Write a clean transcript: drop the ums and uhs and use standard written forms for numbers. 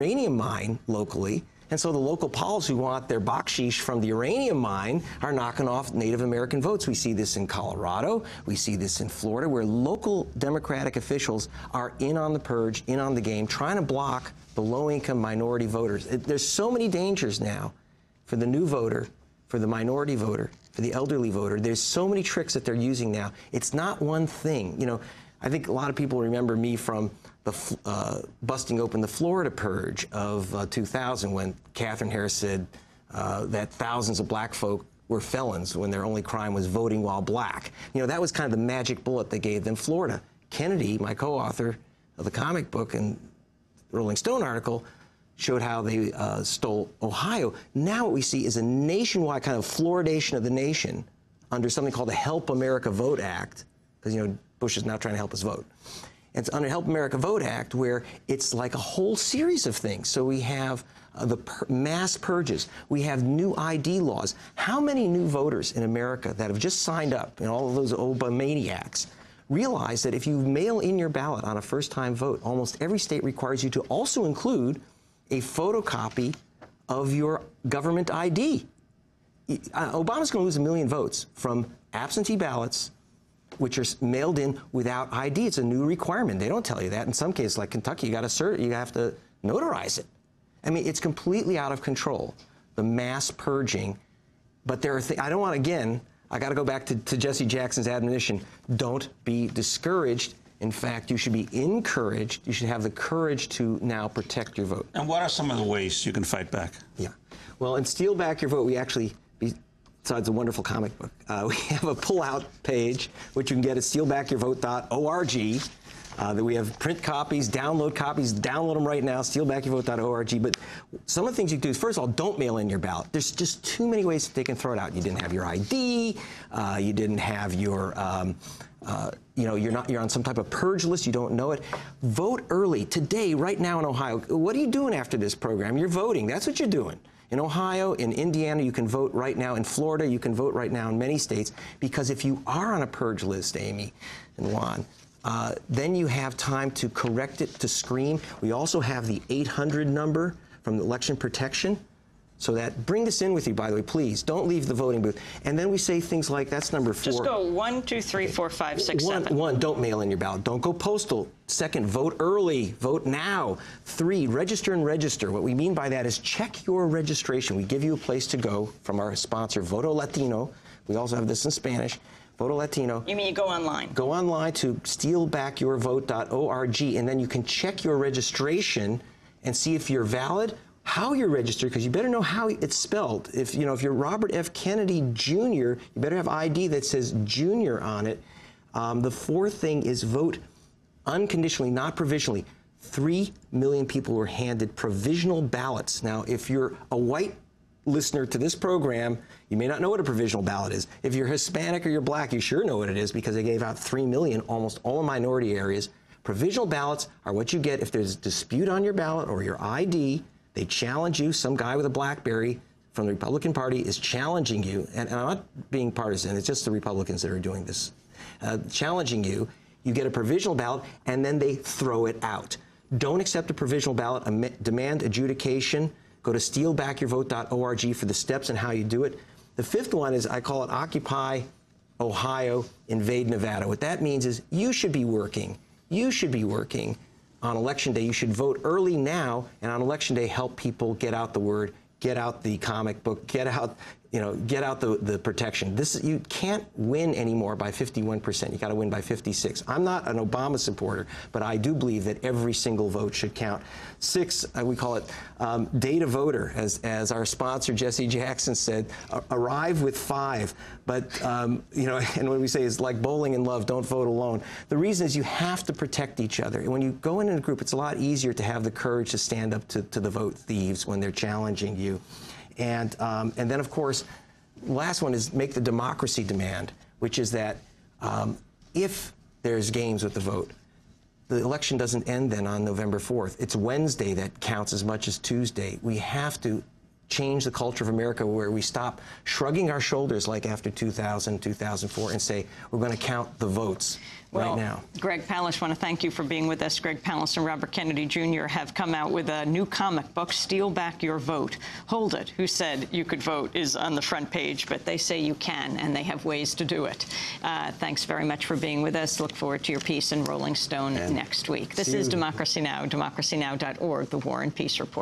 uranium mine locally. And so the local pols who want their bakshish from the uranium mine are knocking off Native American votes. We see this in Colorado. We see this in Florida, where local Democratic officials are in on the purge, in on the game, trying to block the low-income minority voters. There's so many dangers now for the new voter, for the minority voter, for the elderly voter. There's so many tricks that they're using now. It's not one thing. You know, I think a lot of people remember me from the busting open the Florida purge of 2000, when Catherine Harris said that thousands of black folk were felons when their only crime was voting while black. You know, that was kind of the magic bullet they gave them. Florida. Kennedy, my co-author of the comic book and Rolling Stone article, showed how they stole Ohio. Now what we see is a nationwide kind of fluoridation of the nation under something called the Help America Vote Act, because, you know, Bush is now trying to help us vote. It's under Help America Vote Act, where it's like a whole series of things. So we have the mass purges. We have new ID laws. How many new voters in America that have just signed up, and all of those Obamaniacs, realize that if you mail in your ballot on a first-time vote, almost every state requires you to also include a photocopy of your government ID. Obama's going to lose 1 million votes from absentee ballots, which are mailed in without ID. It's a new requirement. They don't tell you that. In some cases, like Kentucky, you have to notarize it. I mean, it's completely out of control, the mass purging. But there are I don't want, again, I got to go back to Jesse Jackson's admonition. Don't be discouraged. In fact, you should be encouraged. You should have the courage to now protect your vote. And what are some of the ways you can fight back? Yeah. Well, in Steal Back Your Vote, we actually, besides a wonderful comic book, we have a pull-out page, which you can get at stealbackyourvote.org. That we have print copies, download them right now, stealbackyourvote.org. But some of the things you can do is, first of all, don't mail in your ballot. There's just too many ways that they can throw it out. You didn't have your ID, you didn't have your, you know, you're on some type of purge list, you don't know it. Vote early, today, right now in Ohio. What are you doing after this program? You're voting, that's what you're doing. In Ohio, in Indiana, you can vote right now. In Florida, you can vote right now in many states. Because if you are on a purge list, Amy and Juan, then you have time to correct it, to screen. We also have the 800 number from the Election Protection. So that, bring this in with you, by the way, please. Don't leave the voting booth. And then we say things like, that's number 4. Just go 1, 2, 3, 4, 5, 6, 7. 1, don't mail in your ballot. Don't go postal. 2nd, vote early. Vote now. 3, register and register. What we mean by that is check your registration. We give you a place to go from our sponsor, Voto Latino. We also have this in Spanish. Voto Latino. You mean you go online? Go online to stealbackyourvote.org, and then you can check your registration and see if you're valid, how you're registered, because you better know how it's spelled. If you're Robert F. Kennedy Jr., you better have ID that says Jr. on it. The 4th thing is vote unconditionally, not provisionally. 3 million people were handed provisional ballots. Now, if you're a white listener to this program, you may not know what a provisional ballot is. If you're Hispanic or you're black, you sure know what it is, because they gave out 3 million, almost all in minority areas. Provisional ballots are what you get if there's a dispute on your ballot or your ID. They challenge you. Some guy with a BlackBerry from the Republican Party is challenging you. And I'm not being partisan. It's just the Republicans that are doing this. Challenging you. You get a provisional ballot, and then they throw it out. Don't accept a provisional ballot. Demand adjudication. Go to stealbackyourvote.org for the steps and how you do it. The 5th one is, I call it Occupy Ohio, Invade Nevada. What that means is you should be working. You should be working on Election Day. You should vote early now, and on Election Day, help people get out the word, get out the comic book, get out, get out the protection. You can't win anymore by 51%. You got to win by 56. I'm not an Obama supporter, but I do believe that every single vote should count. 6, we call it data voter, as our sponsor Jesse Jackson said. Arrive with 5. But and what we say is, like bowling in love, don't vote alone. The reason is you have to protect each other. And when you go in a group, it's a lot easier to have the courage to stand up to the vote thieves when they're challenging you. And then, of course, the last one is make the democracy demand, which is that if there's games with the vote, the election doesn't end then on November 4th. It's Wednesday that counts as much as Tuesday. We have to change the culture of America where we stop shrugging our shoulders like after 2000, 2004 and say, we're going to count the votes right now. Greg Palast, want to thank you for being with us. Greg Palast and Robert Kennedy Jr. have come out with a new comic book, Steal Back Your Vote. Hold It, Who Said You Could Vote, is on the front page, but they say you can, and they have ways to do it. Thanks very much for being with us. Look forward to your piece in Rolling Stone next week. This is Democracy Now!, democracynow.org, the War and Peace Report.